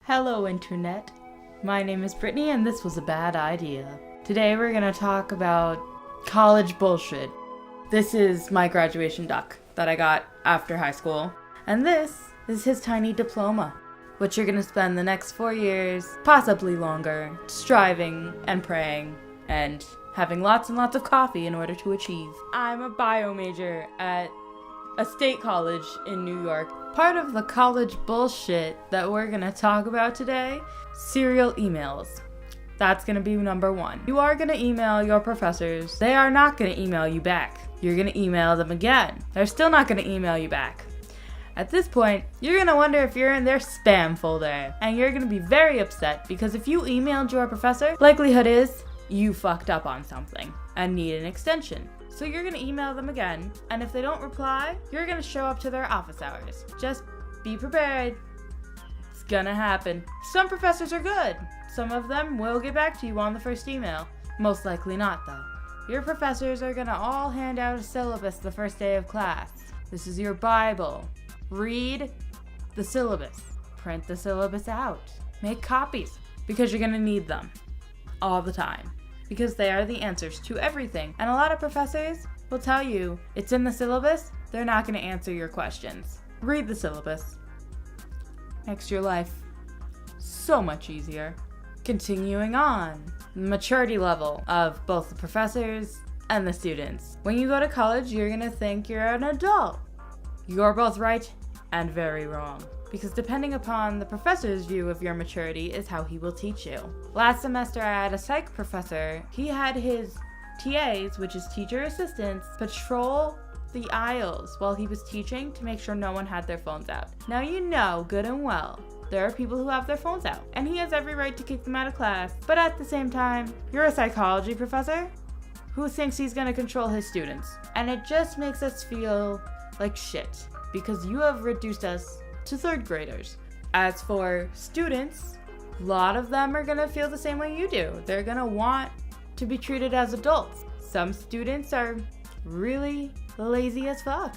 Hello, Internet. My name is Brittany, and this was a bad idea. Today we're going to talk about college bullshit. This is my graduation doc that I got after high school. And this is his tiny diploma, which you're going to spend the next 4 years, possibly longer, striving and praying and having lots and lots of coffee in order to achieve. I'm a bio major at a state college in New York. Part of the college bullshit that we're gonna talk about today, serial emails. That's gonna be number one. You are gonna email your professors. They are not gonna email you back. You're gonna email them again. They're still not gonna email you back. At this point, you're gonna wonder if you're in their spam folder. And you're gonna be very upset because if you emailed your professor, likelihood is you fucked up on something and need an extension. So you're gonna email them again, and if they don't reply, you're gonna show up to their office hours. Just be prepared. It's gonna happen. Some professors are good. Some of them will get back to you on the first email. Most likely not, though. Your professors are gonna all hand out a syllabus the first day of class. This is your Bible. Read the syllabus. Print the syllabus out. Make copies, because you're gonna need them all the time. Because they are the answers to everything. And a lot of professors will tell you it's in the syllabus, they're not going to answer your questions. Read the syllabus. Makes your life so much easier. Continuing on, maturity level of both the professors and the students. When you go to college, you're going to think you're an adult. You're both right and very wrong. Because depending upon the professor's view of your maturity is how he will teach you. Last semester I had a psych professor. He had his TAs, which is teacher assistants, patrol the aisles while he was teaching to make sure no one had their phones out. Now you know good and well there are people who have their phones out, and he has every right to kick them out of class. But at the same time, you're a psychology professor who thinks he's going to control his students. And it just makes us feel like shit because you have reduced us to third graders. As for students, a lot of them are gonna feel the same way you do. They're gonna want to be treated as adults. Some students are really lazy as fuck.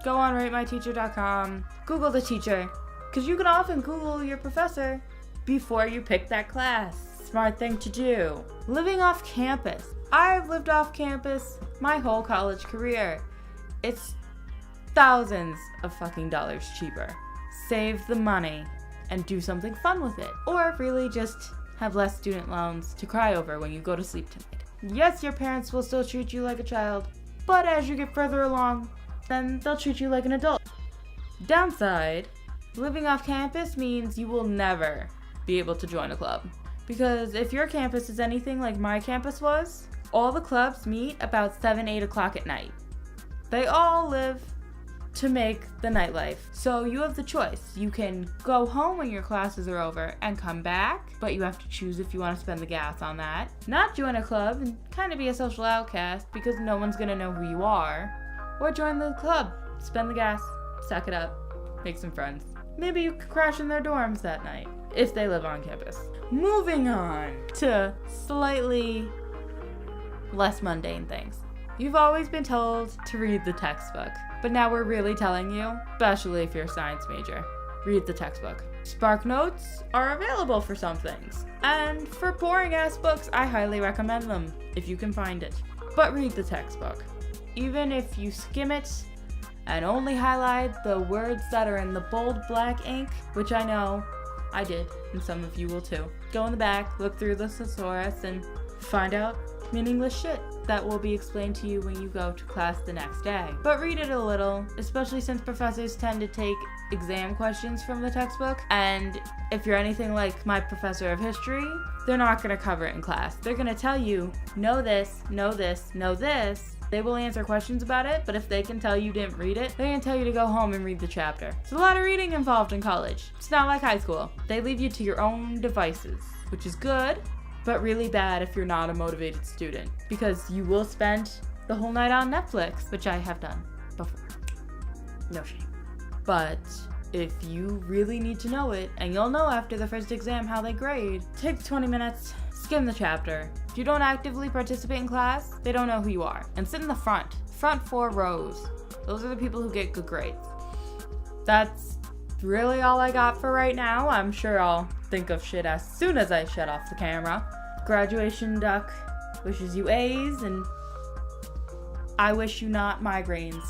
Go on ratemyteacher.com, Google the teacher, because you can often Google your professor before you pick that class. Smart thing to do. Living off campus. I've lived off campus my whole college career. It's thousands of fucking dollars cheaper. Save the money and do something fun with it. Or really just have less student loans to cry over when you go to sleep tonight. Yes, your parents will still treat you like a child, but as you get further along, then they'll treat you like an adult. Downside, living off campus means you will never be able to join a club. Because if your campus is anything like my campus was, all the clubs meet about 7, 8 o'clock at night. They all live to make the nightlife. So you have the choice. You can go home when your classes are over and come back, but you have to choose if you want to spend the gas on that. Not join a club and kind of be a social outcast because no one's gonna know who you are. Or join the club, spend the gas, suck it up, make some friends. Maybe you could crash in their dorms that night, if they live on campus. Moving on to slightly less mundane things. You've always been told to read the textbook. But now we're really telling you, especially if you're a science major, read the textbook. Spark Notes are available for some things. And for boring ass books, I highly recommend them, if you can find it. But read the textbook. Even if you skim it and only highlight the words that are in the bold black ink, which I know I did, and some of you will too. Go in the back, look through the thesaurus, and find out meaningless shit that will be explained to you when you go to class the next day. But read it a little, especially since professors tend to take exam questions from the textbook, and if you're anything like my professor of history, they're not going to cover it in class. They're going to tell you, know this, know this, know this. They will answer questions about it, but if they can tell you didn't read it, they're going to tell you to go home and read the chapter. There's a lot of reading involved in college. It's not like high school. They leave you to your own devices, which is good, but really bad if you're not a motivated student, because you will spend the whole night on Netflix, which I have done before. No shame. But if you really need to know it, and you'll know after the first exam how they grade, take 20 minutes, skim the chapter. If you don't actively participate in class, they don't know who you are. And sit in the front 4 rows. Those are the people who get good grades. That's really all I got for right now. I'm sure I'll think of shit as soon as I shut off the camera. Graduation Duck wishes you A's, and I wish you not migraines.